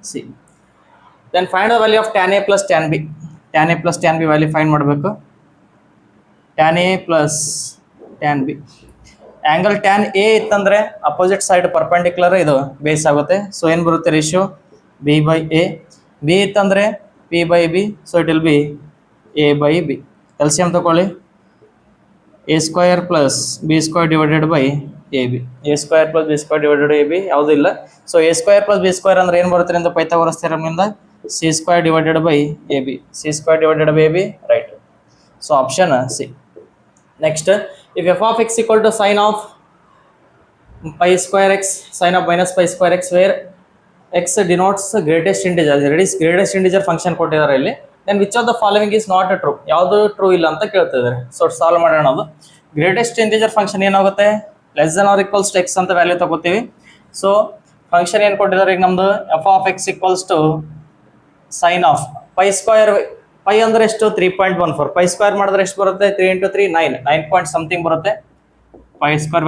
C. Then find the value of tan a plus tan b. tan a plus tan b value find ಮಾಡಬೇಕು. tan a plus tan b. Angle tan a ಇತ್ತಂದ್ರೆ opposite side perpendicular ಇದು base ಆಗುತ್ತೆ. So ಏನು ಬರುತ್ತೆ ratio b by a. b ಇತ್ತಂದ್ರೆ p by b. So it will be a by b. LCM ತಗೊಳ್ಳಿ. a square plus B square divided by A B. A square plus B square divided A B ಯಾವುದೂ ಇಲ್ಲ. So A square plus B square ಅಂದ್ರೆ ಏನು ಬರುತ್ತೆ ಅಂತ Pythagoras ಥಿಯರಮ್ನಿಂದ C square divided by A B. C square divided by A B right. So option C. Next, if f of x equal to sin of pi square x, sin of minus pi square x, where x denotes greatest integer, that is greatest integer function ಕೊಟ್ಟಿದ್ದಾರೆ ಇಲ್ಲಿ, then which of the following is not true? ಯಾವುದು true ಇಲ್ಲ ಅಂತ ಕೇಳ್ತಿದ್ದಾರೆ. So solve ಮಾಡೋಣ. ಅದು greatest integer function ಏನಾಗುತ್ತೆ, less than or equals to x ಅಂತ ವ್ಯಾಲ್ಯೂ ತಗೋತೀವಿ. ಸೊ ಫಂಕ್ಷನ್ ಏನು ಕೊಟ್ಟಿದ್ದಾರೆ ಈಗ ನಮ್ದು f of x equals to sine of pi square. Pi ಅಂದ್ರೆ ಎಷ್ಟು 3.14. ಪೈ ಸ್ಕ್ವೇರ್ ಮಾಡಿದ್ರೆ ಎಷ್ಟು ಬರುತ್ತೆ 3 × 3 9 ಪಾಯಿಂಟ್ ಸಮಥಿಂಗ್ ಬರುತ್ತೆ. Pi square